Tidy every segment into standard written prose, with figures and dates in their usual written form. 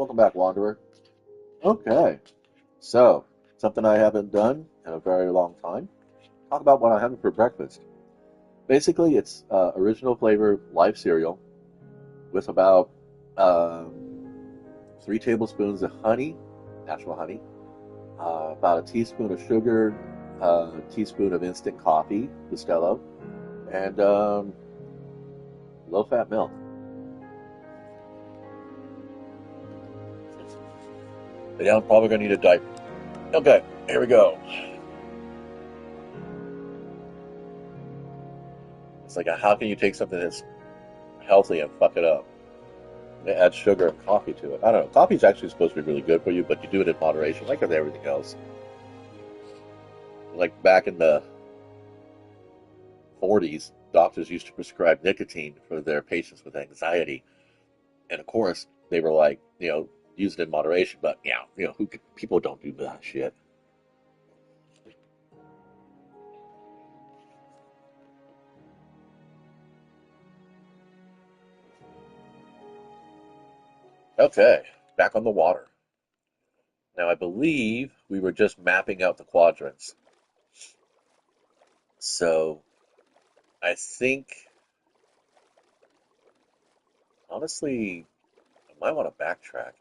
Welcome back, Wanderer. Okay, so something I haven't done in a very long time. Talk about what I'm having for breakfast. Basically, it's original flavor life cereal with about um, 3 tablespoons of honey, natural honey, about a teaspoon of sugar, a teaspoon of instant coffee, Bustelo, and low-fat milk. But yeah, I'm probably gonna need a diaper. Okay, here we go. It's like, how can you take something that's healthy and fuck it up? They add sugar and coffee to it. I don't know. Coffee's actually supposed to be really good for you, but you do it in moderation, like with everything else. Like back in the 40s, doctors used to prescribe nicotine for their patients with anxiety, and of course, they were like, use it in moderation. But yeah, people don't do that shit. Okay, back on the water. Now, I believe we were just mapping out the quadrants. So I think, honestly, I might want to backtrack.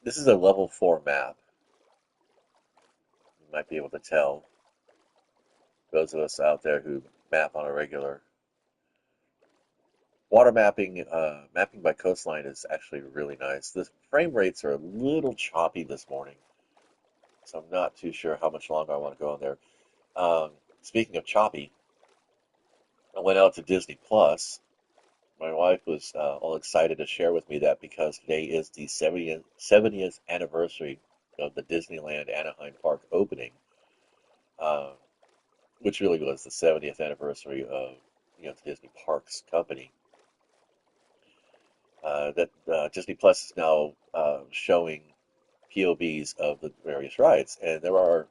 This is a level 4 map. You might be able to tell those of us out there who map on a regular. Water mapping, mapping by coastline is actually really nice. The frame rates are a little choppy this morning, so I'm not too sure how much longer I want to go on there. Speaking of choppy, I went out to Disney Plus. My wife was all excited to share with me that because today is the 70th anniversary of the Disneyland Anaheim Park opening, uh, which really was the 70th anniversary of the Disney Parks company. That Disney Plus is now showing POVs of the various rides, and there are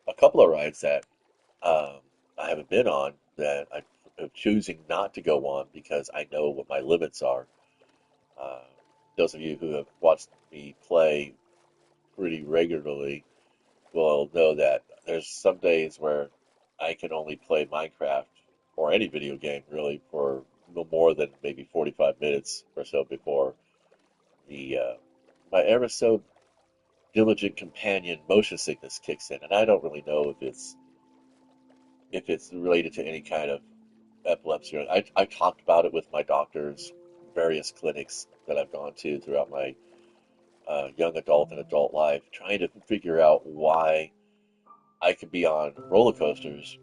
a couple of rides that um, I haven't been on that I'm choosing not to go on because I know what my limits are. Uh, those of you who have watched me play pretty regularly will know that there's some days where I can only play Minecraft or any video game really for no more than maybe 45 minutes or so before the my ever so diligent companion motion sickness kicks in, and I don't really know if it's related to any kind of epilepsy. I talked about it with my doctors, various clinics that I've gone to throughout my young adult and adult life, trying to figure out why I could be on roller coasters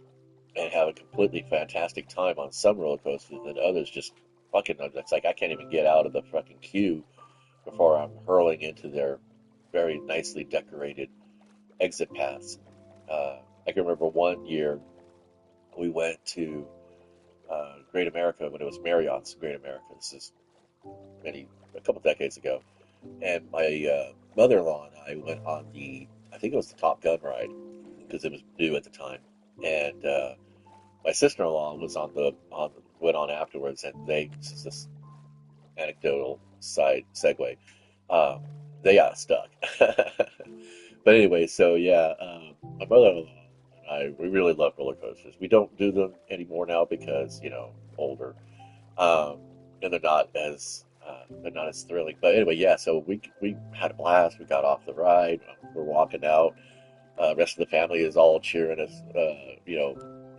and have a completely fantastic time on some roller coasters, and others just fucking. It's like I can't even get out of the fucking queue before I'm hurling into their very nicely decorated exit paths. I can remember one year we went to Great America when it was Marriott's Great America. This is a couple decades ago, and my mother-in-law and I went on I think it was the Top Gun ride because it was new at the time, and my sister-in-law was went on afterwards, and this is this anecdotal side segue. Um, they got stuck. But anyway, so yeah, my mother-in-law and we really love roller coasters. We don't do them anymore now because older, um, and they're not as thrilling. But anyway, yeah. So we had a blast. We got off the ride. We're walking out. Rest of the family is all cheering us,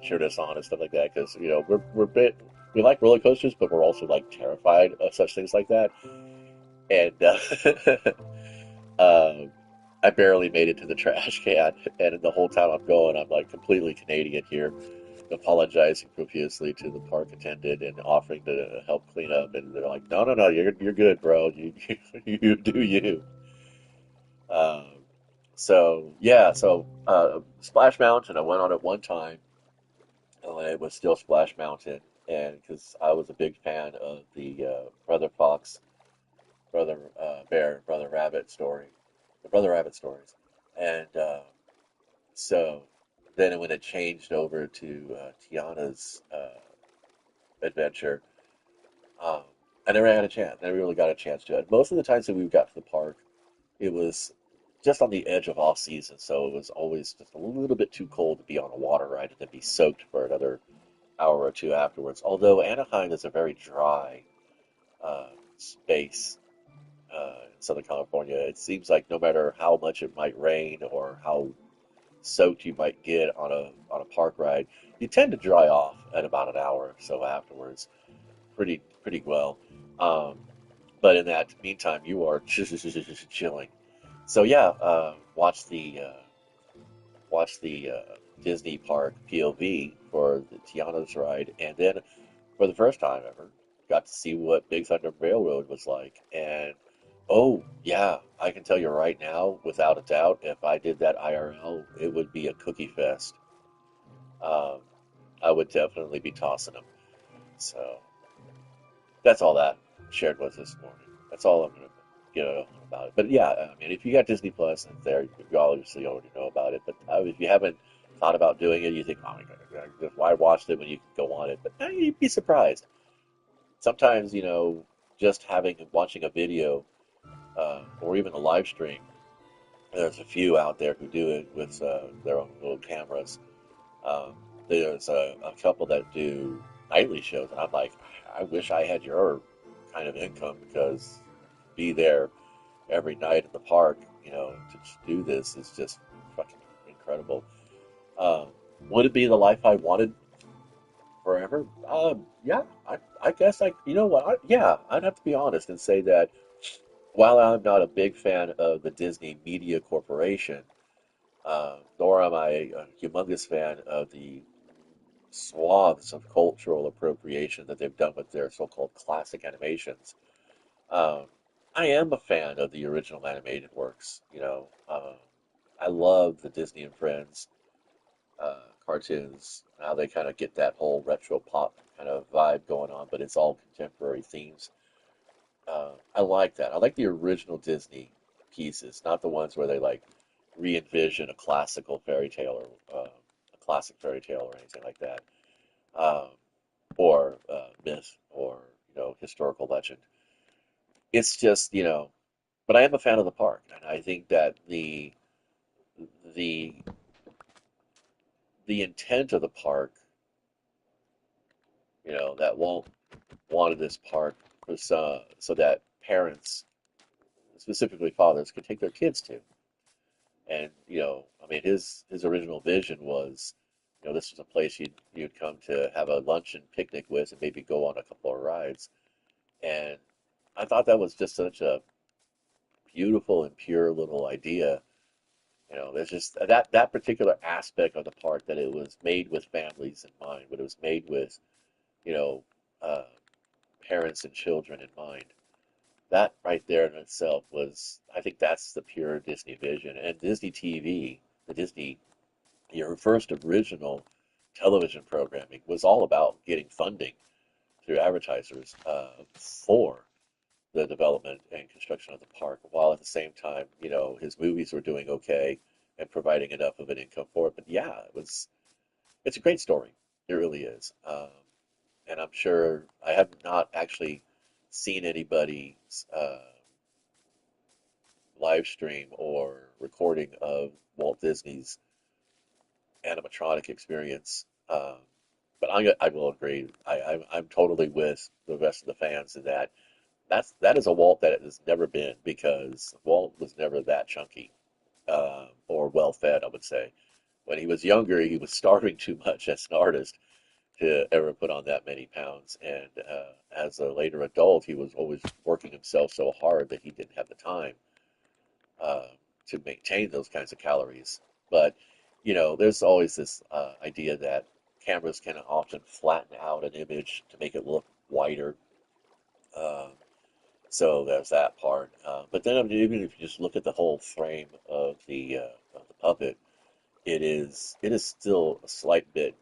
cheering us on and stuff like that because we like roller coasters, but we're also like terrified of such things like that. And um, I barely made it to the trash can, and the whole time I'm going, I'm like completely Canadian here, apologizing profusely to the park attendant and offering to help clean up, and they're like, "No, no, no, you're good, bro. You do you." Um, so yeah, Splash Mountain, I went on it one time when it was still Splash Mountain, and because I was a big fan of the Brother Fox, Brother Bear, Brother Rabbit story, the Brother Rabbit stories, and so then when it changed over to Tiana's adventure, um, I never had a chance. Never really got a chance to it. Most of the times that we got to the park, it was just on the edge of off season, so it was always just a little bit too cold to be on a water ride and then be soaked for another hour or two afterwards. Although Anaheim is a very dry space in Southern California, it seems like no matter how much it might rain or how soaked you might get on a park ride, you tend to dry off at about an hour or so afterwards, pretty well. Um, but in that meantime, you are chilling. So yeah, watch the Disney Park POV for the Tiana's ride, and then for the first time ever, got to see what Big Thunder Railroad was like. And oh yeah, I can tell you right now, without a doubt, if I did that IRL, it would be a cookie fest. Um, I would definitely be tossing them. So that's all that shared was this morning. That's all I'm gonna get on about it. But yeah, I mean, if you got Disney Plus and it's there, you obviously already know about it. But if you haven't thought about doing it, you think, oh my god, why watch it when you can go on it? But you'd be surprised. Sometimes, just watching a video or even a live stream. There's a few out there who do it with their own little cameras. Um, there's a couple that do nightly shows, and I'm like, I wish I had your kind of income because be there every night at the park, to just do this is just fucking incredible. Um, would it be the life I wanted forever? Yeah, I guess you know what? Yeah, I'd have to be honest and say that while I'm not a big fan of the Disney Media Corporation, nor am I a humongous fan of the swaths of cultural appropriation that they've done with their so-called classic animations. Um, I am a fan of the original animated works. I love the Disney and Friends cartoons, how they kind of get that whole retro pop kind of vibe going on, but it's all contemporary themes. I like that. I like the original Disney pieces, not the ones where they like re-envision a classical fairy tale or a classic fairy tale or anything like that, um, or myth or historical legend. It's just but I am a fan of the park, and I think that the the intent of the park, that Walt wanted this park was so that parents, specifically fathers, could take their kids to. And I mean, his original vision was, this was a place you'd come to have a lunch and picnic with, and maybe go on a couple of rides. And I thought that was just such a beautiful and pure little idea. There's just that particular aspect of the park that it was made with families in mind, but it was made with you know uh, parents and children in mind. That right there in itself was, I think that's the pure Disney vision. And Disney TV, the Disney your first original television programming was all about getting funding through advertisers for the development and construction of the park, while at the same time, his movies were doing okay and providing enough of an income for it. But yeah, it's a great story. It really is. And I'm sure I have not actually seen anybody's live stream or recording of Walt Disney's animatronic experience. But I will agree. I'm totally with the rest of the fans in that that is a Walt that it has never been because Walt was never that chunky or well fed. I would say when he was younger, he was starving too much as an artist to ever put on that many pounds. And as a later adult, he was always working himself so hard that he didn't have the time uh, to maintain those kinds of calories. But there's always this idea that cameras can often flatten out an image to make it look whiter. Uh, so there's that part. But then, I mean, even if you just look at the whole frame of the puppet, it is still a slight bit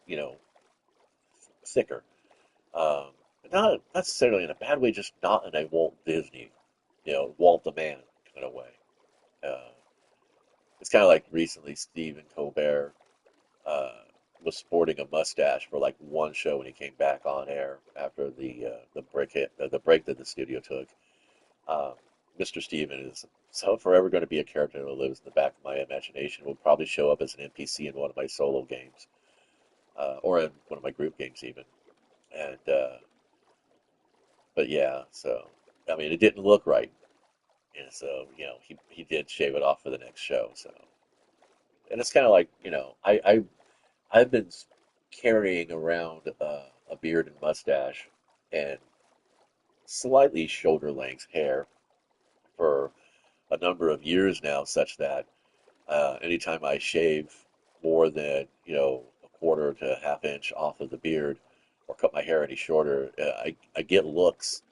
thicker. Um, not necessarily in a bad way, just not in a Walt Disney, Walt the Man kind of way. Uh, it's kind of like recently Stephen Colbert uh, was sporting a mustache for like one show when he came back on air after the break that the studio took. Um, Mr. Steven is so forever going to be a character that lives in the back of my imagination. Will probably show up as an NPC in one of my solo games, or in one of my group games even. And but yeah, so I mean, it didn't look right, and so he did shave it off for the next show. So, and it's kind of like I've been carrying around a beard and mustache and slightly shoulder length hair for a number of years now, such that anytime I shave more than a quarter to a half inch off of the beard or cut my hair any shorter, I get looks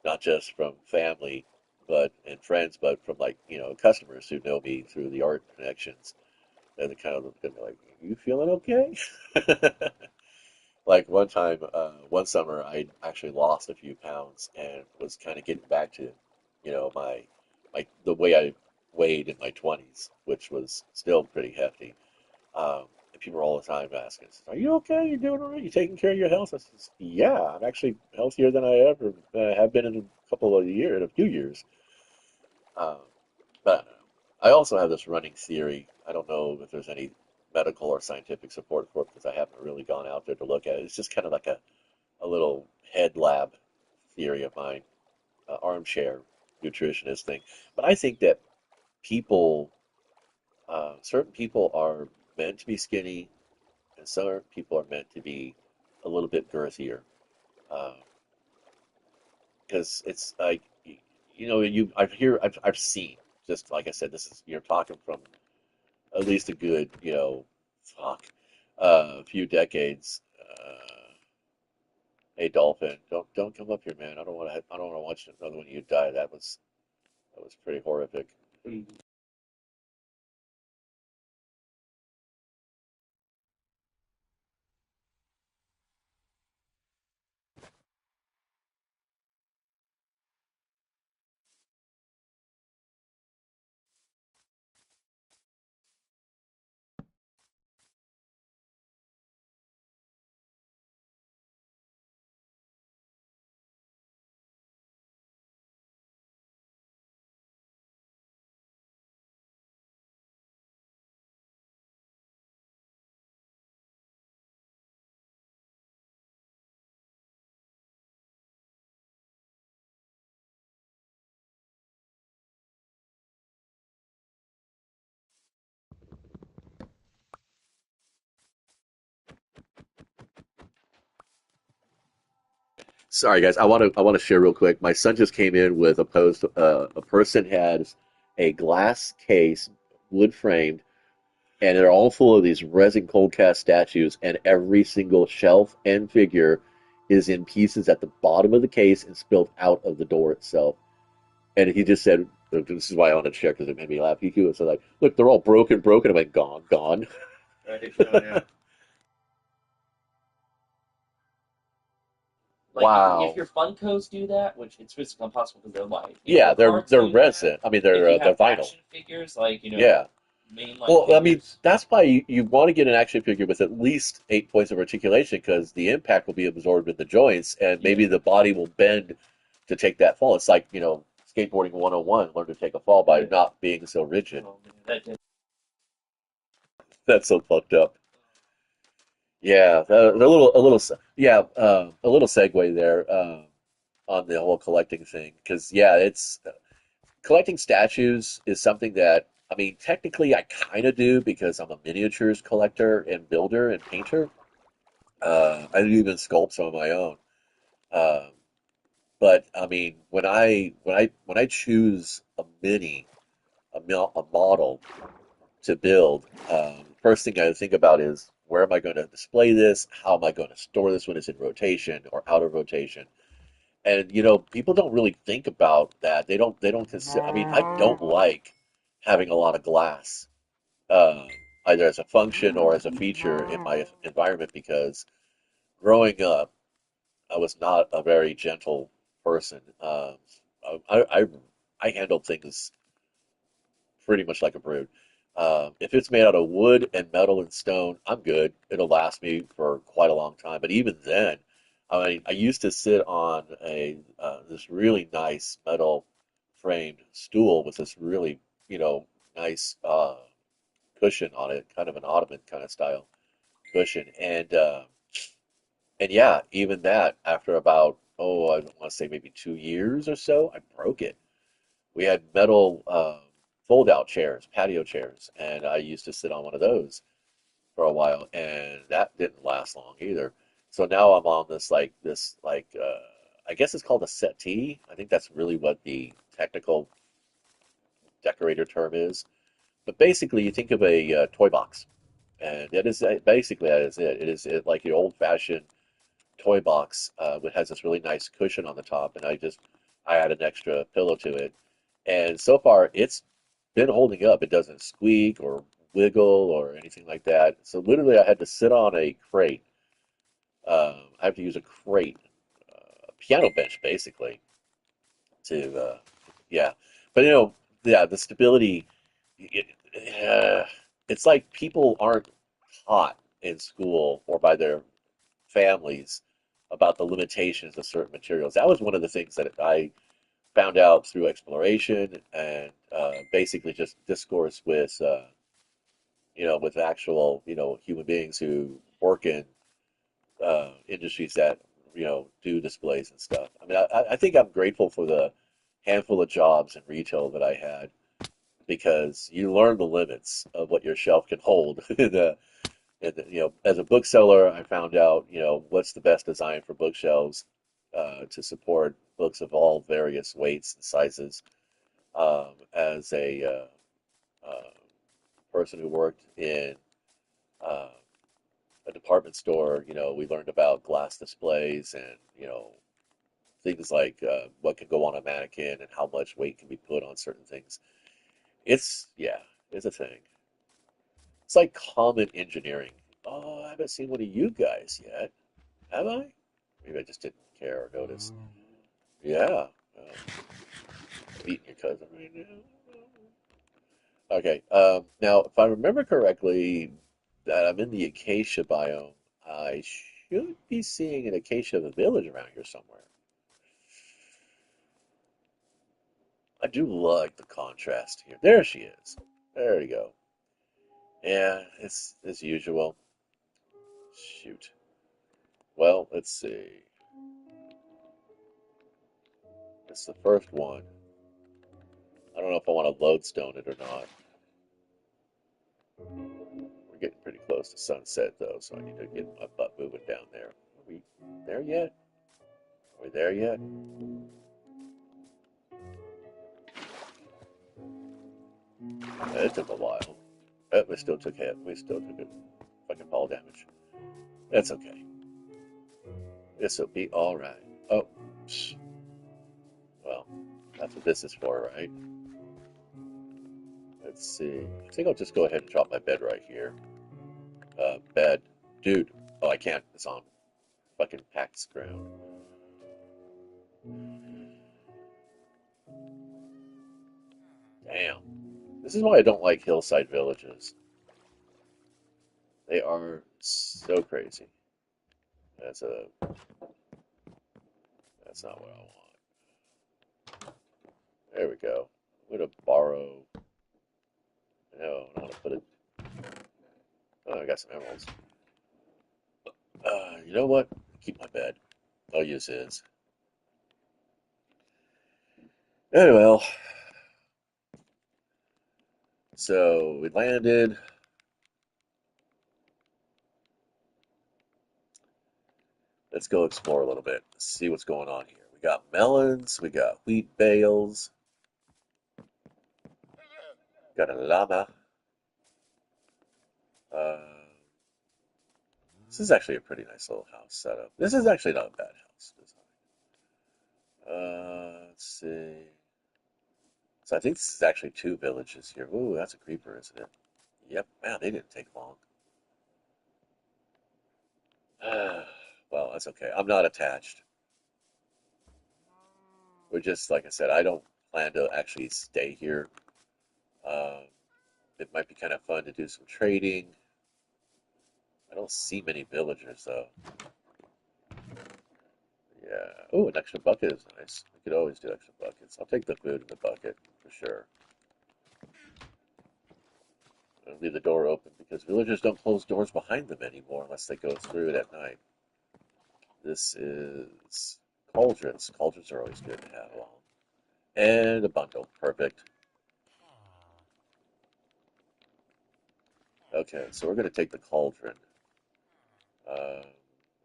not just from family but and friends, but from like customers who know me through the art connections. And they kind of look at me like, "You feeling okay?" Like one time, one summer, I actually lost a few pounds and was kind of getting back to, my the way I weighed in my 20s, which was still pretty hefty. And people are all the time asking, "Are you okay? You doing all right? You taking care of your health?" I says, "Yeah, I'm actually healthier than I ever have been in a couple of years, in a few years." Um, but I also have this running theory. I don't know if there's any medical or scientific support for it because I haven't really gone out there to look at it. It's just kind of like a little head lab theory of mine, armchair nutritionist thing. But I think that people, certain people are meant to be skinny, and some people are meant to be a little bit girthier. Because it's like, I've seen, just like I said, this is, you're talking from at least a good, fuck, few decades. Hey, Dolphin, don't come up here, man. I don't want to watch another one of you die. That was pretty horrific. Sorry, guys. I want to share real quick. My son just came in with a post. A person has a glass case, wood framed, and they're all full of these resin cold cast statues, and every single shelf and figure is in pieces at the bottom of the case and spilled out of the door itself. And he just said, "This is why I wanted to share because it made me laugh." He was like, "Look, they're all broken, broken." I'm like, "Gone, gone." Right. Oh, yeah. Like if Wow. your Funkos do that, which it's physically impossible because they're light. If Yeah, your they're cards they're do that, resin. I mean, if you they're have vinyl. action figures like Yeah. mainline Well, I mean, figures, that's why you want to get an action figure with at least 8 points of articulation because the impact will be absorbed in the joints and yeah, maybe the body will bend to take that fall. It's like, skateboarding 101, learn to take a fall by yeah. not being so rigid. Oh man, that did. That's so fucked up. Yeah, a little segue there on the whole collecting thing because yeah, it's collecting statues is something that I mean technically I kind of do because I'm a miniatures collector and builder and painter. I do even sculpt some of my own. Um, but I mean, when I choose a a model to build, first thing I think about is where am I going to display this? How am I going to store this when it's in rotation or out of rotation? And people don't really think about that. They don't consider. I mean, I don't like having a lot of glass, uh, either as a function or as a feature in my environment because growing up. I was not a very gentle person. I, I I handled things pretty much like a brute. If it's made out of wood and metal and stone, I'm good. It'll last me for quite a long time. But even then, I mean, I used to sit on a this really nice metal framed stool with this really, nice cushion on it, kind of an ottoman kind of style cushion. And yeah, even that after about, oh, I want to say maybe 2 years or so, I broke it. We had metal fold-out chairs, patio chairs, and I used to sit on one of those for a while, and that didn't last long either. So now I'm on this I guess it's called a settee. I think that's really what the technical decorator term is. But basically, you think of a toy box, and it is basically that is it. It is like the old-fashioned toy box that has this really nice cushion on the top, and I add an extra pillow to it, and so far it's been holding up. It doesn't squeak or wiggle or anything like that. So literally, I had to sit on a crate. I have to use a crate, a piano bench basically to yeah. But yeah, the stability. It, uh, it's like people aren't taught in school or by their families about the limitations of certain materials. That was one of the things that I found out through exploration and basically just discourse with with actual human beings who work in industries that do displays and stuff. I mean, I think I'm grateful for the handful of jobs in retail that I had because you learn the limits of what your shelf can hold. As a bookseller, I found out, what's the best design for bookshelves to support books of all various weights and sizes. As a person who worked in uh, a department store, we learned about glass displays and, things like what can go on a mannequin and how much weight can be put on certain things. Yeah, it's a thing. It's like common engineering. Oh, I haven't seen one of you guys yet. Have I? Maybe I just didn't care or notice. Yeah. Beating your cousin right now. Okay. Now, if I remember correctly, that I'm in the acacia biome, I should be seeing an acacia village around here somewhere. I do like the contrast here. There she is. There you go. Yeah, it's as usual. Shoot. Well, let's see. It's the first one. I don't know if I want to lodestone it or not. We're getting pretty close to sunset though, so I need to get my butt moving down there. Are we there yet? Are we there yet? It took a while. We still took hit. We still took a fucking fall damage. That's okay. This'll be all right. Oh, well, that's what this is for, right? Let's see. I think I'll just go ahead and drop my bed right here. Bed, dude. Oh, I can't. It's on fucking packed ground. Damn. This is why I don't like hillside villages. They are so crazy. That's a that's not what I want. There we go. I'm gonna borrow. No, I don't want to put it. Oh, I got some emeralds. You know what? Keep my bed. I'll use his. Anyway, well, so we landed. Let's go explore a little bit. See what's going on here. We got melons. We got wheat bales. Got a llama. Uh, this is actually a pretty nice little house setup. This is actually not a bad house design. Let's see. So I think this is actually two villages here. Ooh, that's a creeper, isn't it? Yep. Man, they didn't take long. Well, that's okay. I'm not attached. We're just, like I said, I don't plan to actually stay here. Um, it might be kind of fun to do some trading. I don't see many villagers though. Yeah, Yeah. Oh, an extra bucket is nice. We could always do extra buckets. I'll take the food in the bucket for sure. I'll leave the door open because villagers don't close doors behind them anymore unless they go through it at night. This is cauldrons. Cauldrons are always good to have along. And a bundle. Perfect. Okay, so we're going to take the cauldron. Uh,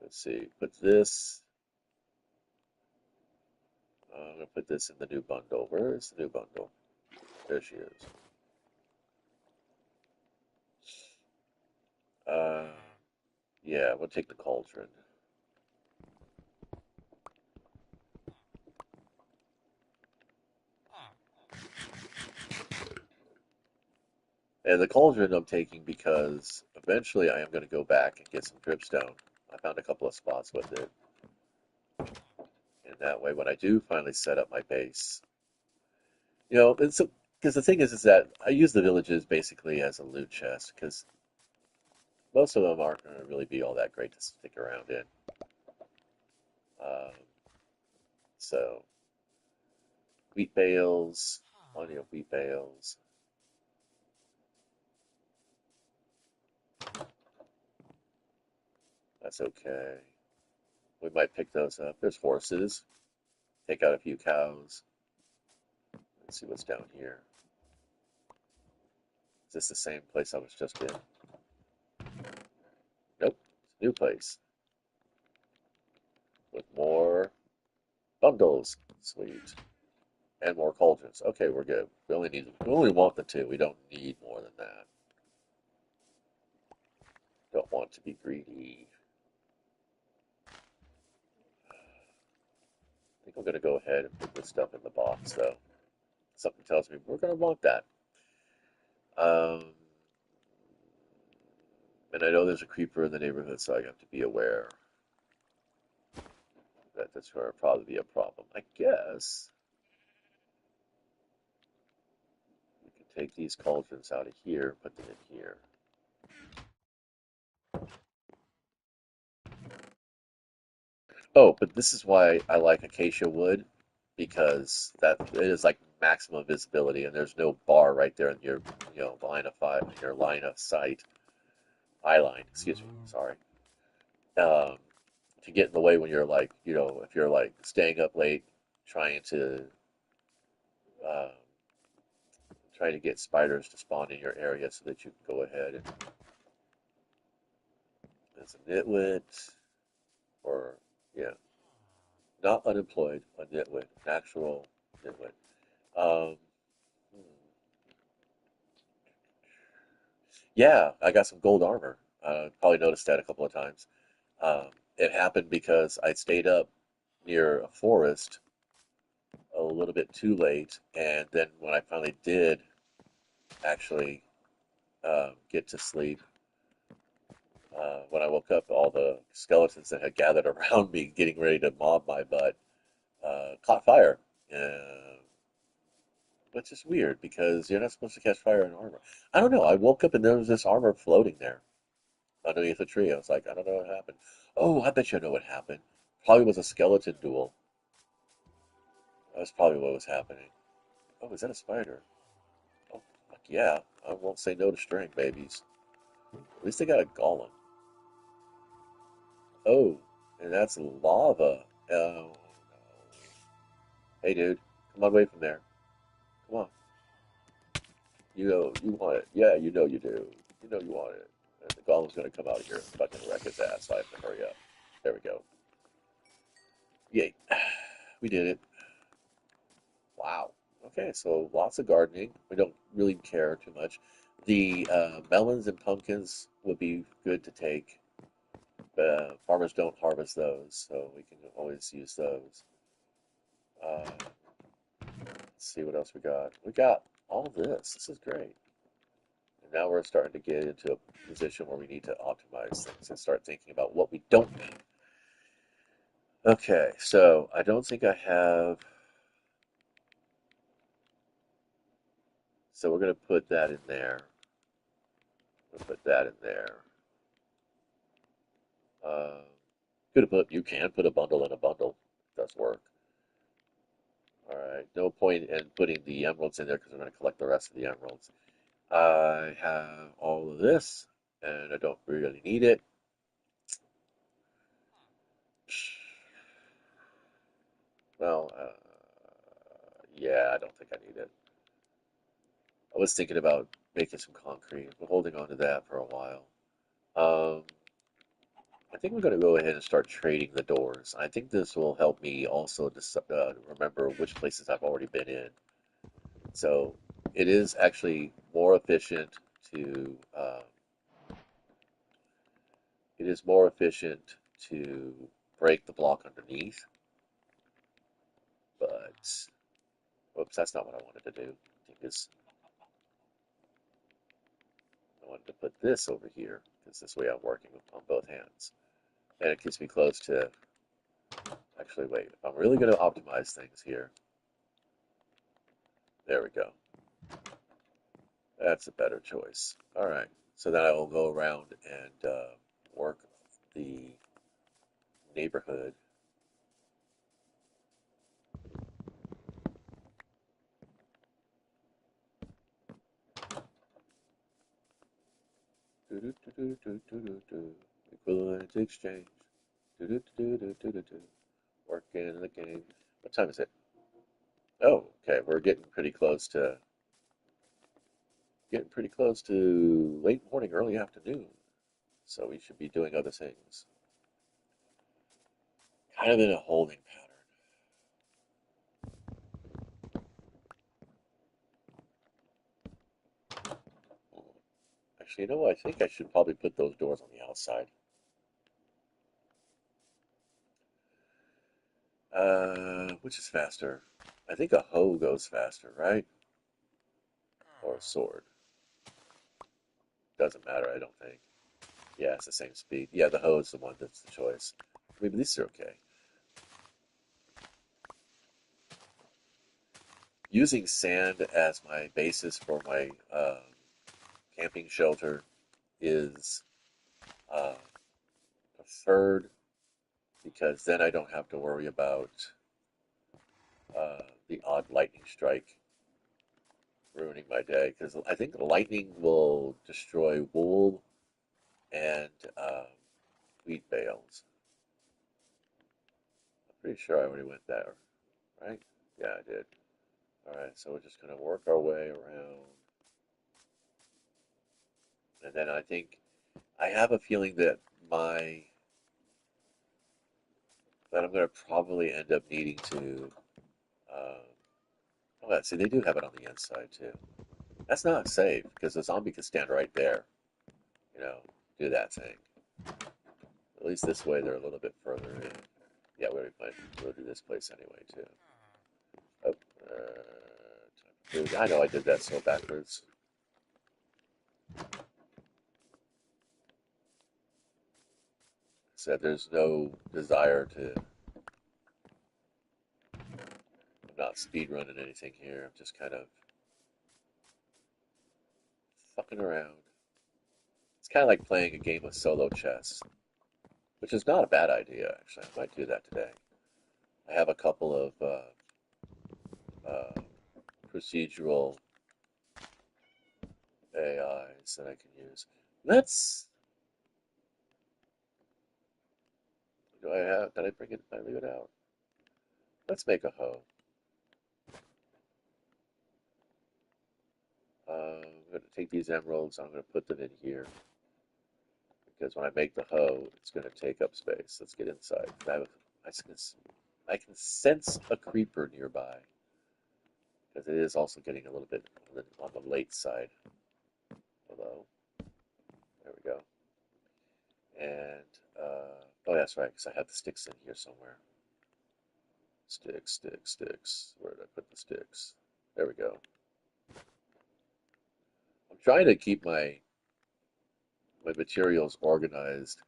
let's see. Put this. I'm going to put this in the new bundle. Where is the new bundle? There she is. Uh, yeah, we'll take the cauldron. And the cauldron I'm taking because eventually I am going to go back and get some dripstone. I found a couple of spots with it. And that way, when I do finally set up my base, and so because the thing is that I use the villages basically as a loot chest because most of them aren't going to really be all that great to stick around in. Um, so wheat bales, plenty of wheat bales. That's okay. We might pick those up. There's horses. Take out a few cows. Let's see what's down here. Is this the same place I was just in? Nope. It's a new place with more bundles. Sweet. And more cauldrons. Okay, we're good. We only want the two. We don't need more than that. Don't want to be greedy. I think I'm gonna go ahead and put this stuff in the box though. Something tells me we're gonna want that. Um, and I know there's a creeper in the neighborhood, so I have to be aware that that's going to probably be a problem. I guess we can take these cauldrons out of here, put them in here. Oh, but this is why I like acacia wood because that it is like maximum visibility, and there's no bar right there in your line of sight, eye line. Excuse me. Sorry. Um, to get in the way when you're like if you're like staying up late trying to uh, get spiders to spawn in your area so that you can go ahead and as a nitwit or yeah, not unemployed, a nitwit, natural nitwit. Um, hmm. Yeah, I got some gold armor. Probably noticed that a couple of times. It happened because I stayed up near a forest a little bit too late, and then when I finally did actually get to sleep, when I woke up, all the skeletons that had gathered around me, getting ready to mob my butt, caught fire. Which is weird because you're not supposed to catch fire in armor. I don't know. I woke up and there was this armor floating there underneath a tree. I was like, I don't know what happened. Oh, I bet you know what happened. Probably was a skeleton duel. That's probably what was happening. Oh, is that a spider? Oh, fuck yeah. I won't say no to string babies. At least they got a golem. Oh, and that's lava. Oh, no. Hey, dude, come on away from there. Come on. You want it. Yeah, you know you do. You know you want it. And the golem's gonna come out here and fucking wreck his ass, so I have to hurry up. There we go. Yay. We did it. Wow. Okay, so lots of gardening. We don't really care too much. The melons and pumpkins would be good to take. Farmers don't harvest those, so we can always use those. Let's see what else we got. We got all this. This is great. And now we're starting to get into a position where we need to optimize things and start thinking about what we don't need. Okay, so I don't think I have. So we're going to put that in there. We'll put that in there. Uh, you can put a bundle in a bundle. does work. All right, no point in putting the emeralds in there because I'm going to collect the rest of the emeralds. I have all of this, and I don't really need it. Well, yeah, I don't think I need it. I was thinking about making some concrete, but holding on to that for a while. Um, I think we're going to go ahead and start trading the doors. I think this will help me also remember which places I've already been in. So it is actually more efficient to it is more efficient to break the block underneath, but whoops, that's not what I wanted to do. I think this I wanted to put this over here because this way I'm working on both hands. And it keeps me close to actually wait, if I'm really going to optimize things here, there we go. That's a better choice. All right. So then I will go around and work the neighborhood. Equivalent exchange. Working in the game. What time is it? Oh, okay. We're getting pretty close to late morning, early afternoon. So we should be doing other things. Kind of in a holding pattern. Actually, you know what? I think I should probably put those doors on the outside. Which is faster? I think a hoe goes faster, right? Or a sword. Doesn't matter, I don't think. Yeah, it's the same speed. Yeah, the hoe is the one that's the choice. Maybe these are okay. Using sand as my basis for my camping shelter is uh, preferred because then I don't have to worry about the odd lightning strike ruining my day. Because I think the lightning will destroy wool and wheat bales. I'm pretty sure I already went there, right? Yeah, I did. All right, so we're just going to work our way around. And then I think I have a feeling that my that I'm going to probably end up needing to. Um, oh, yeah, see, they do have it on the inside too. That's not safe because the zombie can stand right there. You know, do that thing. At least this way they're a little bit further in. Yeah, we already might go to this place anyway too. Oh, I know I did that so backwards. Said there's no desire to. I'm not speed running anything here. I'm just kind of fucking around. It's kind of like playing a game of solo chess, which is not a bad idea, actually. I might do that today. I have a couple of uh, procedural AIs that I can use. Let's. Do I have? Did I bring it? Did I leave it out? Let's make a hoe. I'm going to take these emeralds. I'm going to put them in here because when I make the hoe, it's going to take up space. Let's get inside. I can sense a creeper nearby because it is also getting a little bit on the late side. Hello. There we go. And, oh, that's right, because I have the sticks in here somewhere. Sticks, sticks, sticks. Where did I put the sticks? There we go. I'm trying to keep my materials organized,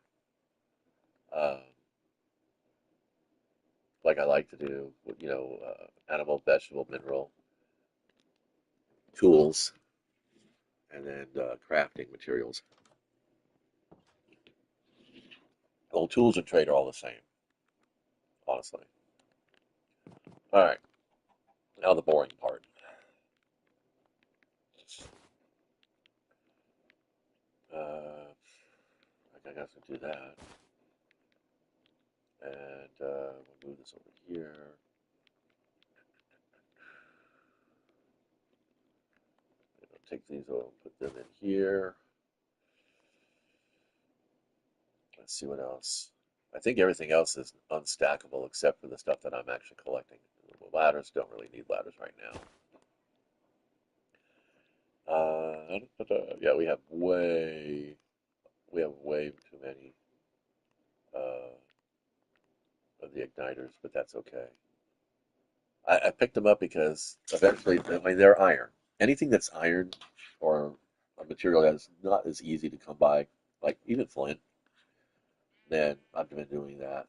um, like I like to do. Animal, vegetable, mineral, tools, and then crafting materials. Well, tools and trade are all the same, honestly. All right, now the boring part. I guess I'll do that, and we'll move this over here. And I'll take these over and put them in here. Let's see what else. I think everything else is unstackable except for the stuff that I'm actually collecting. The ladders don't really need ladders right now. Yeah, we have way too many uh, of the igniters, but that's okay. I picked them up because eventually, I mean, they're iron. Anything that's iron or a material that's not as easy to come by, like even flint, then I've been doing that.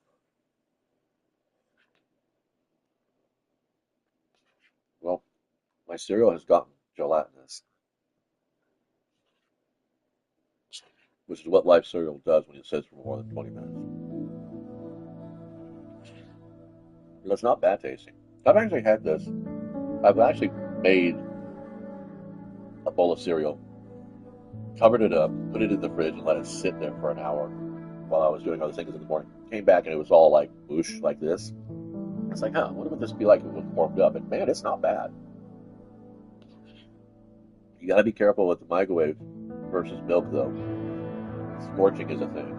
Well, my cereal has gotten gelatinous, which is what live cereal does when it sits for more than 20 minutes. It's not bad tasting. I've actually had this. I've actually made a bowl of cereal, covered it up, put it in the fridge, and let it sit there for an hour while I was doing other things in the morning. Came back and it was all like mush, like this. It's like, huh, what would this be like if it was warmed up? And man, it's not bad. You gotta be careful with the microwave versus milk, though. Scorching is a thing.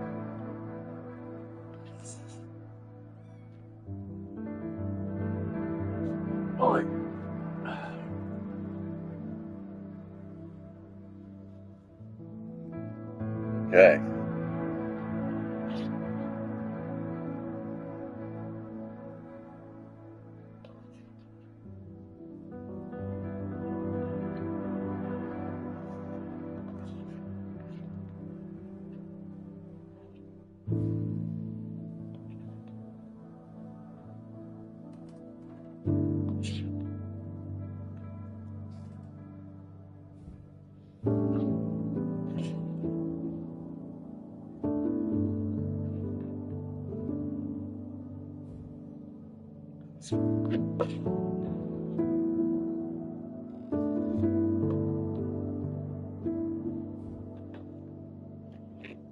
Oh, okay.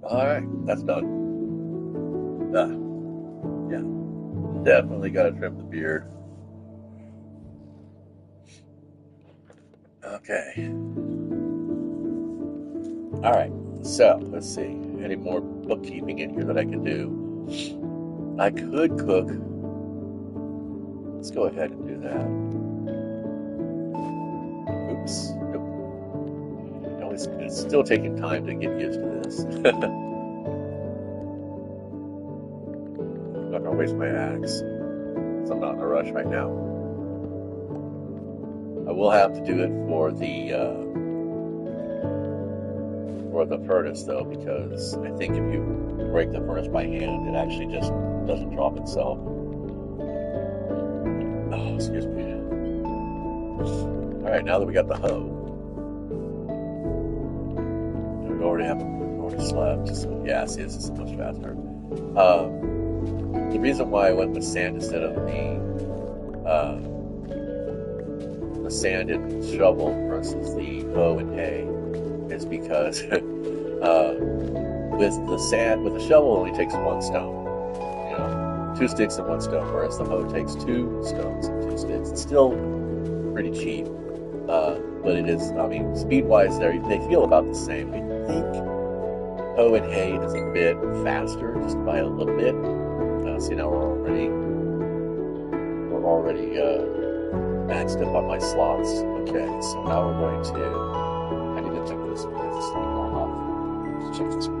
All right, that's done. Uh, yeah, definitely gotta trim the beard. Okay. All right. So let's see. Any more bookkeeping in here that I can do? I could cook. Let's go ahead and do that. Oops. Nope. No, it's still taking time to get used to this. I'm not gonna waste my axe, so I'm not in a rush right now. I will have to do it for the furnace though, because I think if you break the furnace by hand, it actually just doesn't drop itself. Oh, excuse me. All right, now that we got the hoe, we already slept. So yeah, see, this is so much faster. The reason why I went with sand instead of the sand and shovel versus the hoe and hay is because with the shovel it only takes one stone, you know, two sticks and one stone, whereas the hoe takes two stones and two sticks. It's still pretty cheap, but it is. I mean, speed wise, they feel about the same. I think hoe and hay is a bit faster, just by a little bit. See, now we're already maxed up on my slots. Okay, so now we're going to. I need to check this off. Check this one.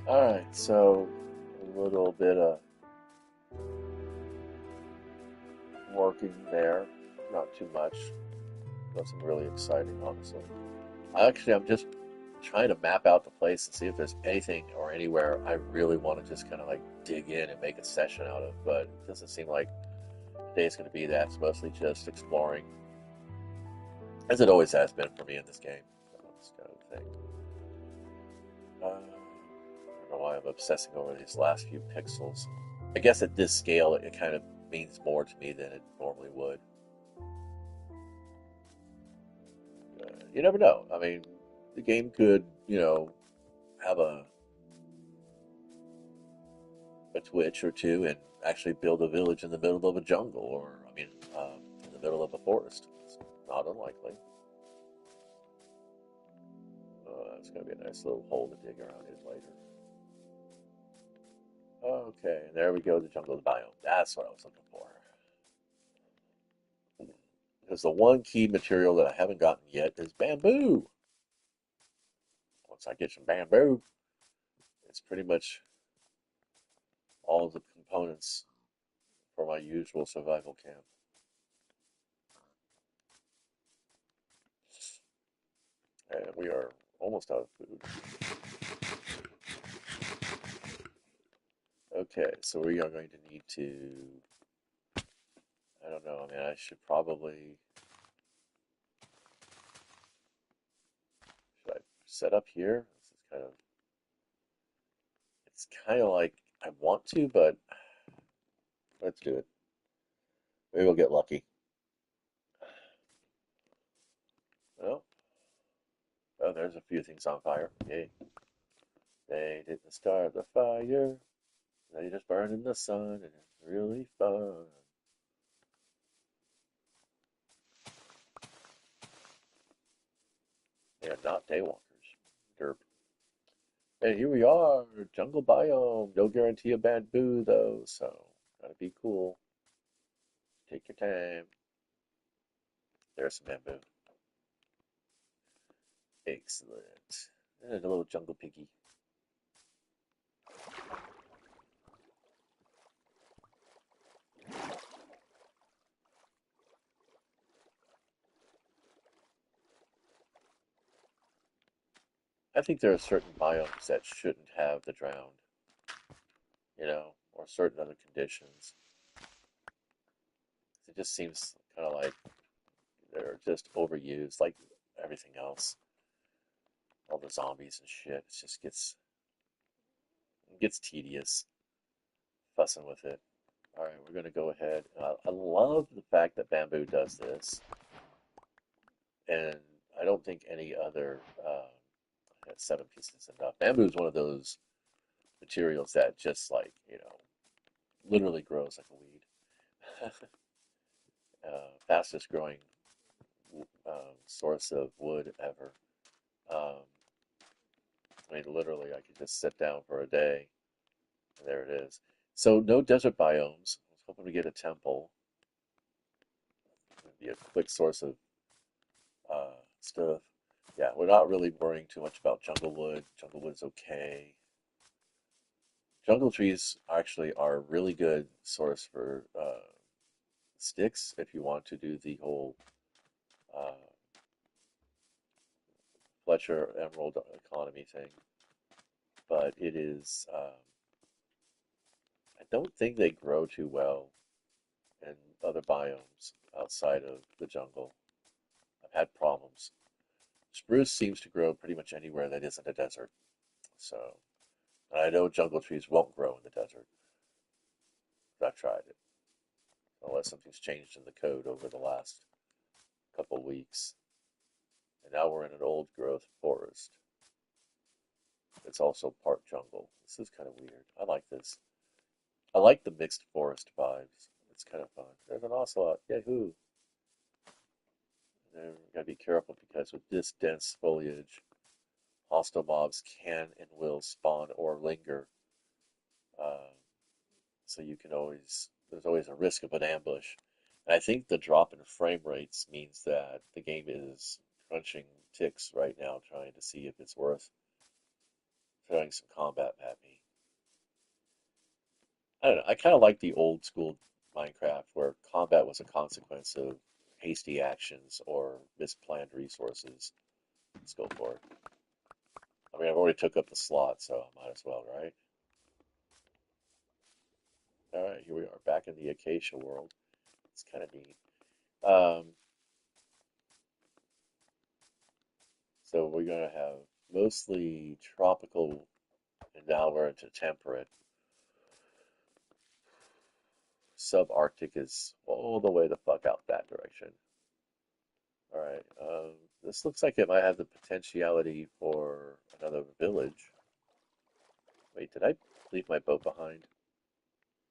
Alright, so a little bit of working there. Not too much. Nothing really exciting, honestly. I'm just trying to map out the place and see if there's anything or anywhere I really want to just kind of like dig in and make a session out of. But it doesn't seem like today's going to be that. It's mostly just exploring, as it always has been for me in this game. This kind of thing. I don't know why I'm obsessing over these last few pixels. I guess at this scale, it kind of means more to me than it normally would. You never know. I mean, the game could, have a twitch or two and actually build a village in the middle of a jungle, or in the middle of a forest. It's not unlikely. It's going to be a nice little hole to dig around in later. Okay, and there we go, the jungle biome. That's what I was looking for. Because the one key material that I haven't gotten yet is bamboo. Once I get some bamboo, it's pretty much all of the components for my usual survival camp. And we are almost out of food. Okay, so we are going to need to, I don't know, I mean, I should probably, should I set up here? It's kind of like I want to, but let's do it. Maybe we'll get lucky. Well, oh, there's a few things on fire. Yay. They didn't start the fire. They just burn in the sun, and it's really fun. They are not daywalkers. Derp. And here we are, jungle biome. No guarantee of bamboo, though, so gotta be cool. Take your time. There's some bamboo. Excellent. And a little jungle piggy. I think there are certain biomes that shouldn't have the drowned, or certain other conditions. It just seems kind of like they're just overused, like everything else. All the zombies and shit. It just gets tedious fussing with it. All right, we're gonna go ahead. I love the fact that bamboo does this, and I don't think any other I had 7 pieces enough. Bamboo is one of those materials that just like literally grows like a weed. Fastest growing source of wood ever. Um, I mean, literally, I could just sit down for a day, and there it is. So, no desert biomes. I was hoping to get a temple. It'd be a quick source of stuff. Yeah, we're not really worrying too much about jungle wood. Jungle wood's okay. Jungle trees actually are a really good source for sticks if you want to do the whole uh, Fletcher Emerald economy thing. But it is, I don't think they grow too well in other biomes outside of the jungle. I've had problems. Spruce seems to grow pretty much anywhere that isn't a desert. So, and I know jungle trees won't grow in the desert. I've tried it, unless something's changed in the code over the last couple weeks. And now we're in an old growth forest. It's also part jungle. This is kind of weird. I like this. I like the mixed forest vibes. It's kind of fun. There's an ocelot. Yahoo! And gotta be careful because with this dense foliage, hostile mobs can and will spawn or linger. Uh, so you can there's always a risk of an ambush. And I think the drop in frame rates means that the game is crunching ticks right now, trying to see if it's worth throwing some combat at me. I don't know. I kind of like the old school Minecraft where combat was a consequence of hasty actions or misplanned resources. Let's go for it. I mean, I've already took up the slot, so I might as well, right? All right, here we are, back in the acacia world. It's kind of neat. Um, so we're going to have mostly tropical, and now we're into temperate. Subarctic is all the way the fuck out that direction. All right, this looks like it might have the potentiality for another village. Wait, did I leave my boat behind?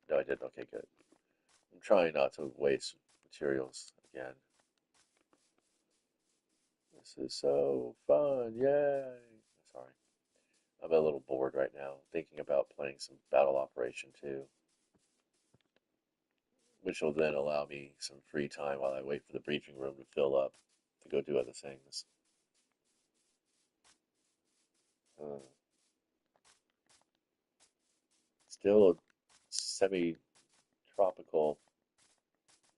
No, I didn't. Okay, good. I'm trying not to waste materials again. This is so fun. Yay. Sorry. I'm a little bored right now, thinking about playing some Battle Operation 2, which will then allow me some free time while I wait for the briefing room to fill up to go do other things. Uh, Still a semi-tropical,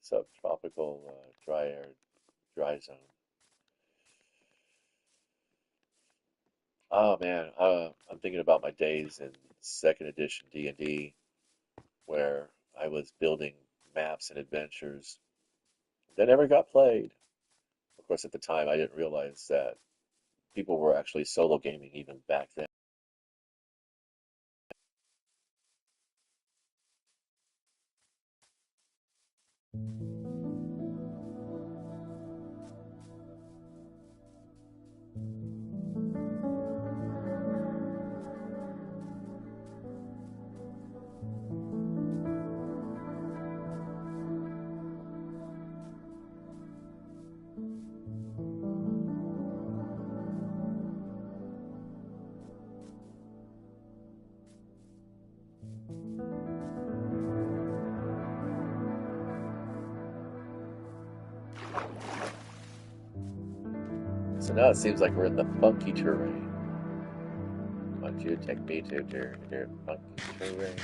subtropical, dry air, dry zone. Oh man, I'm thinking about my days in second edition D&D where I was building maps and adventures that never got played. Of course, at the time, I didn't realize that people were actually solo gaming even back then. So now it seems like we're in the funky terrain. Why don't you take me to your funky terrain?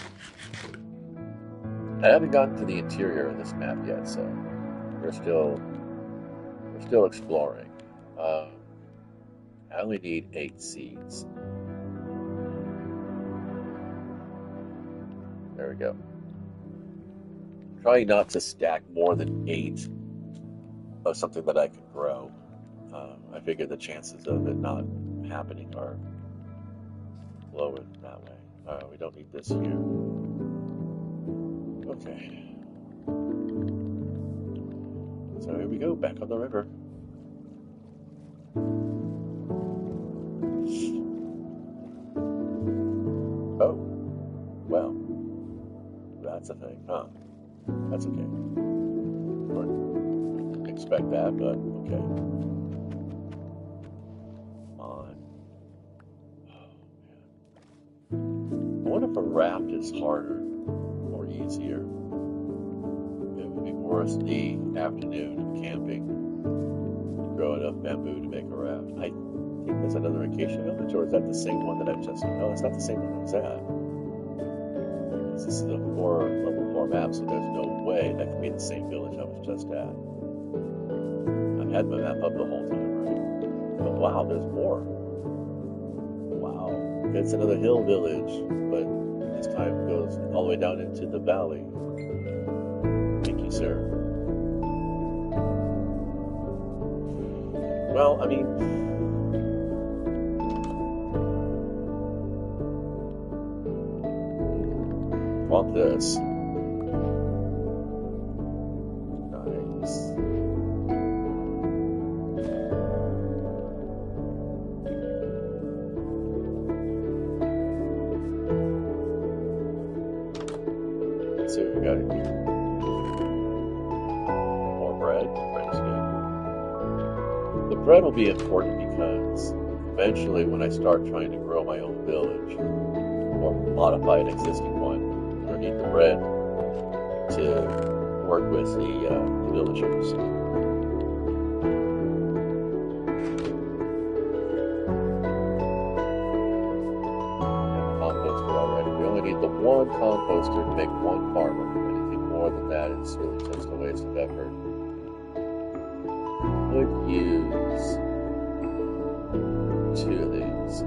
I haven't gotten to the interior of this map yet, so we're still we're still exploring. Um, I only need 8 seeds. There we go. Trying not to stack more than 8 of something that I can grow. I figure the chances of it not happening are lower that way. We don't need this here. Okay. So here we go, back on the river. Oh, well, that's a thing, huh? That's okay. Didn't expect that, but okay. Come on. Oh, man. I wonder if a raft is harder or easier. It would be worth the afternoon of camping to grow enough bamboo to make a raft. I think there's another acacia village, or is that the same one that I've just... No, it's not the same one I was at. This is a level 4 map, so there's no way that could be the same village I was just at. I've had my map up the whole time, right? But wow, there's more. Wow. It's another hill village, but this time it goes all the way down into the valley. Thank you, sir. Well, I mean... want this. Nice. Let's see what we got here. More bread. Bread is good. The bread will be important because eventually when I start trying to grow my own village or modify an existing one, I need the bread to work with the villagers. one composter to make one farmer. Anything more than that is really just a waste of effort. Would use two of these.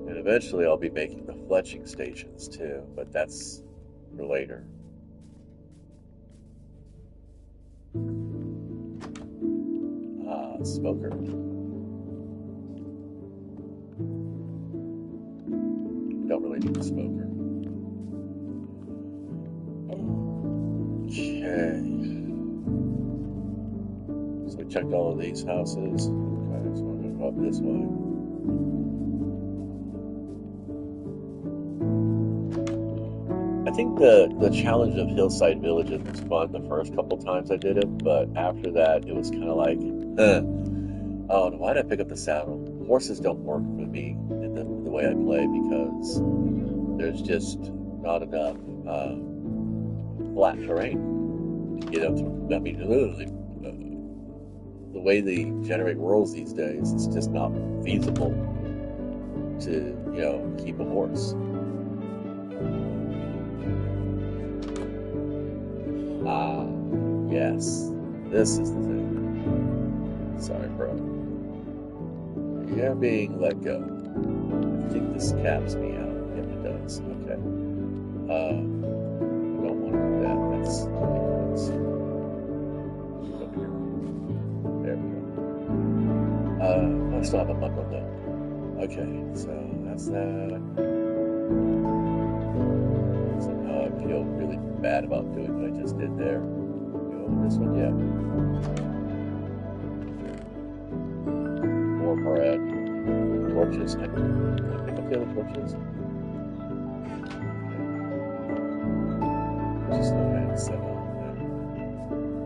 And eventually I'll be making the fletching stations too, but that's for later. Smoker. Don't really need a smoker. Okay. So we checked all of these houses. Okay, so I'm going to go up this way. I think the challenge of Hillside Villages was fun the first couple times I did it, but after that it was kind of like, oh, why did I pick up the saddle? Horses don't work for me in the way I play because there's just not enough flat terrain to get up to. I mean, literally, the way they generate worlds these days, it's just not feasible to, keep a horse. Ah, yes, this is the thing. Sorry, bro. You're being let go. I think this caps me out. Yep, it does. Okay. I don't want to do that. That's ridiculous. There we go. I still have a bundle though. Okay, so that's that. Somehow I feel really bad about doing what I just did there. This one yet. More bread. Torches. Can I pick up the other torches? Just the way it's set up.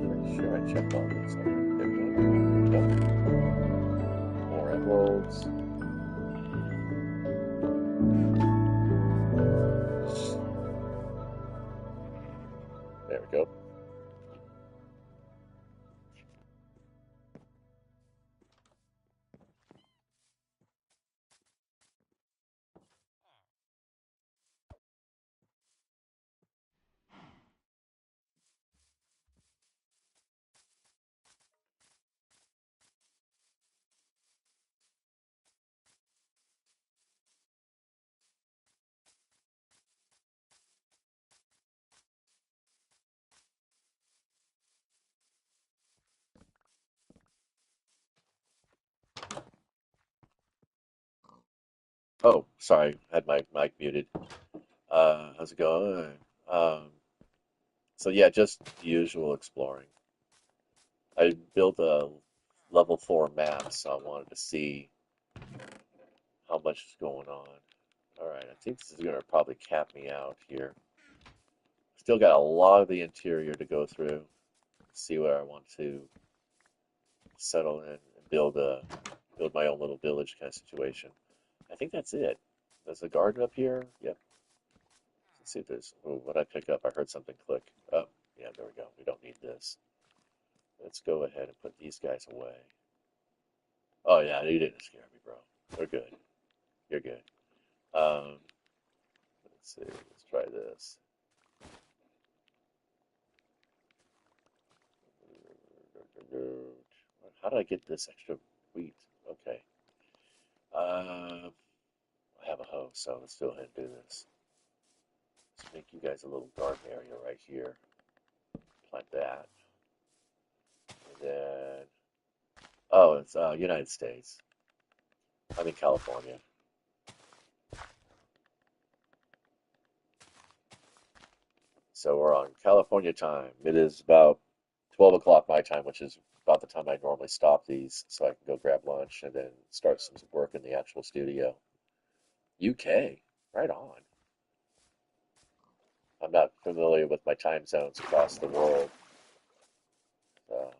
Pretty sure I checked all these. Nope. More emeralds. There we go. Oh, sorry, I had my mic muted. How's it going? So yeah, just the usual exploring. I built a level 4 map, so I wanted to see how much is going on. All right, I think this is going to probably cap me out here. Still got a lot of the interior to go through, see where I want to settle in and build my own little village kind of situation. I think that's it. There's a garden up here. Yep. Let's see if there's. Oh, what I pick up? I heard something click. Oh, yeah, there we go. We don't need this. Let's go ahead and put these guys away. Oh yeah, you didn't scare me, bro. We're good. You're good. Um, let's see. Let's try this. How do I get this extra wheat? Okay. I have a hoe, so let's go ahead and do this. Let's make you guys a little garden area right here. Plant that. And then, oh, it's United States. I'm in California. So we're on California time. It is about 12 o'clock my time, which is about the time I normally stop these so I can go grab lunch and then start some work in the actual studio. UK, right on. I'm not familiar with my time zones across the world. Uh,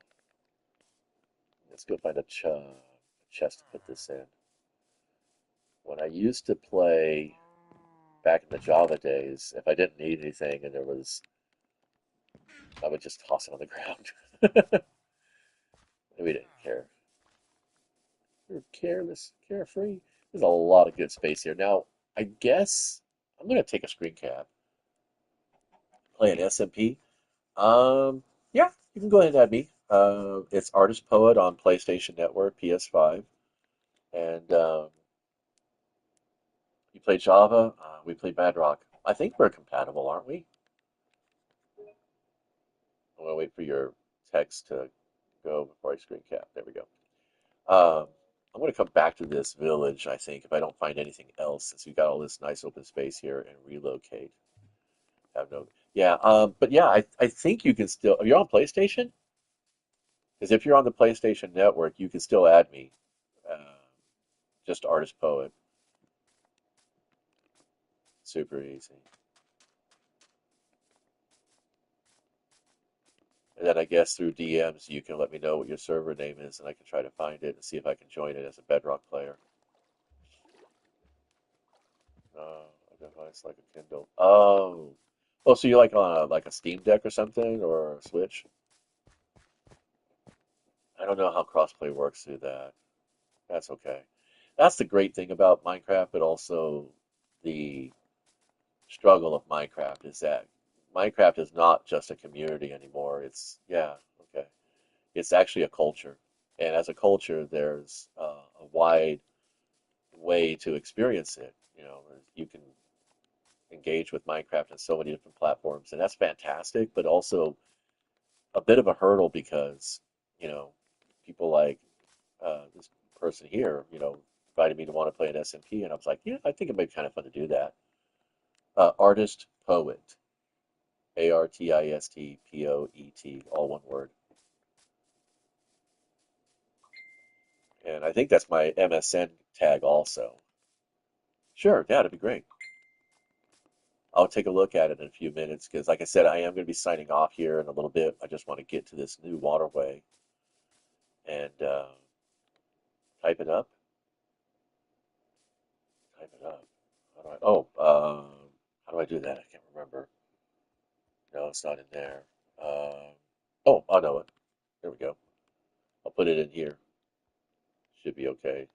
let's go find a chest to put this in. When I used to play back in the Java days, if I didn't need anything and I would just toss it on the ground. We didn't care. We were careless, carefree. There's a lot of good space here. Now, I guess I'm gonna take a screen cap, play an SMP. Um, yeah, you can go ahead and add me. It's Artist Poet on PlayStation Network, PS5, and you play Java. We play Bedrock. I think we're compatible, aren't we? I'm gonna wait for your text to go before I screen cap. There we go. Um, I'm gonna come back to this village, I think, if I don't find anything else, since we got all this nice open space here, and relocate. Have no, yeah. But yeah, I think you can still. Are you on PlayStation? Because if you're on the PlayStation Network, you can still add me. Uh, just Artist Poet. Super easy. And then I guess through DMs you can let me know what your server name is, and I can try to find it and see if I can join it as a Bedrock player. A device like a Kindle. Oh, so you like on like a Steam Deck or something, or a Switch? I don't know how crossplay works through that. That's okay. That's the great thing about Minecraft, but also the struggle of Minecraft is that Minecraft is not just a community anymore. It's, yeah, okay. It's actually a culture. And as a culture, there's a wide way to experience it. You know, you can engage with Minecraft on so many different platforms, and that's fantastic, but also a bit of a hurdle because, you know, people like this person here, invited me to want to play an SMP, and I was like, yeah, I think it might be kind of fun to do that. Artist Poet, Artistpoet, all one word. And I think that's my MSN tag also. Sure, yeah, that'd be great. I'll take a look at it in a few minutes because, like I said, I am going to be signing off here in a little bit. I just want to get to this new waterway and type it up. Type it up. How do I? Oh, how do I do that? I can't remember. No, it's not in there. Oh, I know it. There we go. I'll put it in here. Should be okay.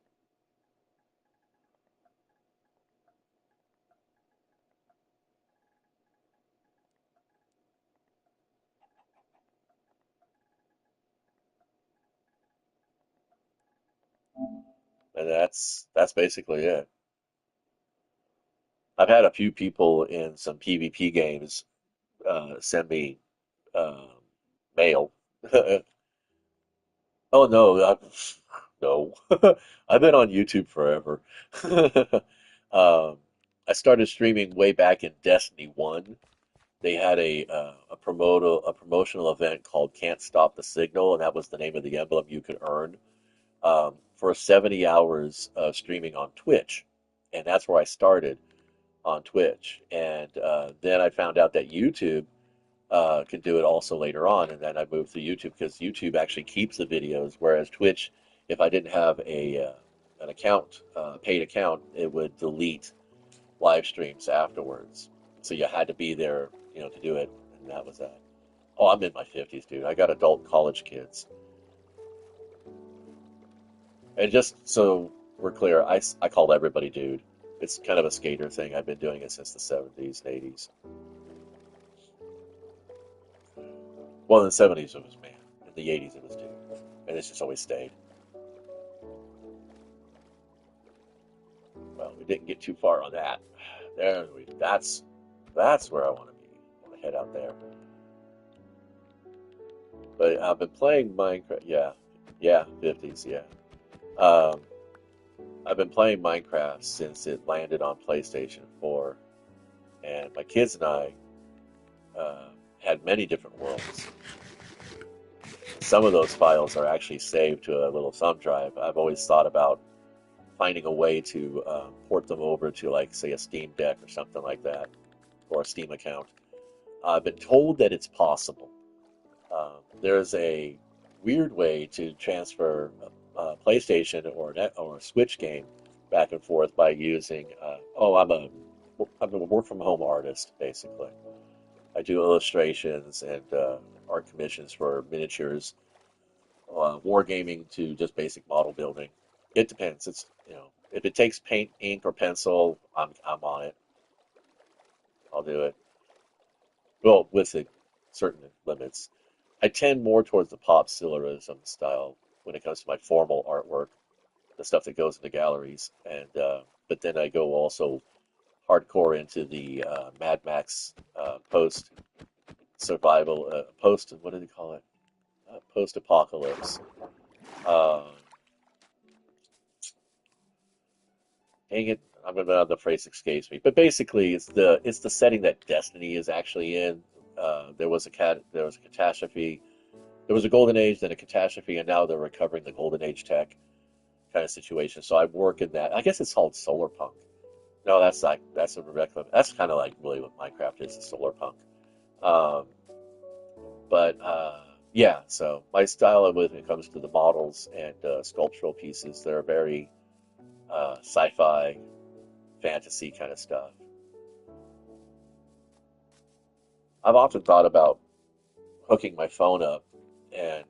And that's basically it. I've had a few people in some PvP games send me um, mail. Oh no, no. I've been on YouTube forever. Um, I started streaming way back in Destiny 1. They had a promotional event called Can't Stop the Signal, and that was the name of the emblem you could earn for 70 hours of streaming on Twitch. And that's where I started on Twitch. And then I found out that YouTube could do it also later on, and then I moved to YouTube because YouTube actually keeps the videos, whereas Twitch, if I didn't have a an account, paid account, it would delete live streams afterwards. So you had to be there, to do it, and that was that. Oh, I'm in my 50s, dude. I got adult college kids, and just so we're clear, I called everybody dude. It's kind of a skater thing. I've been doing it since the 70s and 80s. Well, in the 70s it was man. In the 80s it was dude. And it's just always stayed. Well, we didn't get too far on that. That's where I want to be. I want to head out there. But I've been playing Minecraft. Yeah, yeah, 50s. Yeah. Um, I've been playing Minecraft since it landed on PlayStation 4, and my kids and I had many different worlds. Some of those files are actually saved to a little thumb drive. I've always thought about finding a way to port them over to, like, say, a Steam Deck or something like that, or a Steam account. I've been told that it's possible. There's a weird way to transfer a PlayStation or a Switch game back and forth by using. I'm a work from home artist basically. I do illustrations and art commissions for miniatures, wargaming to just basic model building. It depends. if it takes paint, ink, or pencil, I'm on it. I'll do it. Well, with certain limits. I tend more towards the pop surrealism style when it comes to my formal artwork, the stuff that goes into galleries, and but then I go also hardcore into the Mad Max post survival, post what do they call it? Post apocalypse. Um, Dang it, I'm gonna the phrase escapes me, but basically it's the setting that Destiny is actually in. There was a catastrophe. There was a golden age, then a catastrophe, and now they're recovering the golden age tech kind of situation. So I work in that. I guess it's called solar punk. No, that's a that's kind of like really what Minecraft is solar punk. Um, but yeah, so my style when it comes to the models and sculptural pieces, they're very sci-fi, fantasy kind of stuff. I've often thought about hooking my phone up and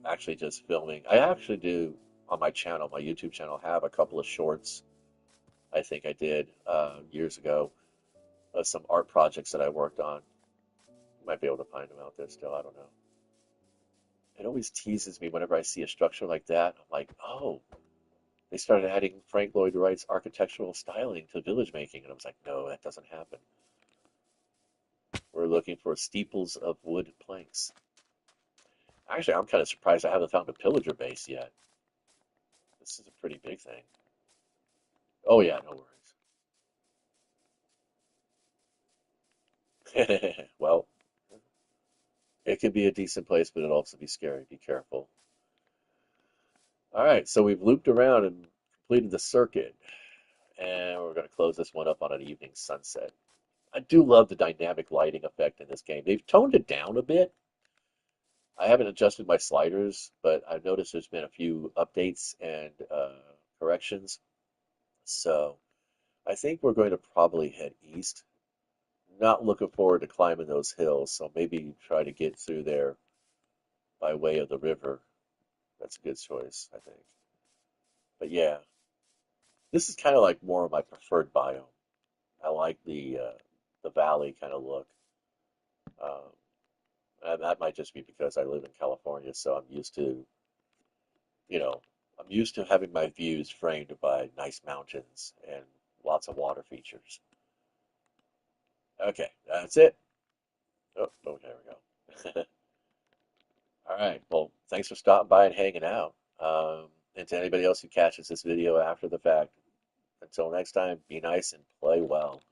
actually just filming. I actually do on my channel, my YouTube channel, have a couple of shorts. I think I did years ago, some art projects that I worked on. You might be able to find them out there still. I don't know. It always teases me whenever I see a structure like that. I'm like, oh, they started adding Frank Lloyd Wright's architectural styling to village making, and I was like, no, that doesn't happen. We're looking for steeples of wood planks. Actually, I'm kind of surprised I haven't found a pillager base yet. This is a pretty big thing. Oh yeah, no worries. Well, it could be a decent place, but it'll also be scary. Be careful. All right, so we've looped around and completed the circuit, and we're going to close this one up on an evening sunset. I do love the dynamic lighting effect in this game. They've toned it down a bit. I haven't adjusted my sliders, but I've noticed there's been a few updates and corrections. So I think we're going to probably head east. Not looking forward to climbing those hills, so maybe try to get through there by way of the river. That's a good choice, I think. But yeah, this is kind of like more of my preferred biome. I like the valley kind of look. Um, and that might just be because I live in California, so you know, I'm used to having my views framed by nice mountains and lots of water features. Okay, that's it. Oh, there we go. All right. Well, thanks for stopping by and hanging out. And to anybody else who catches this video after the fact, until next time, be nice and play well.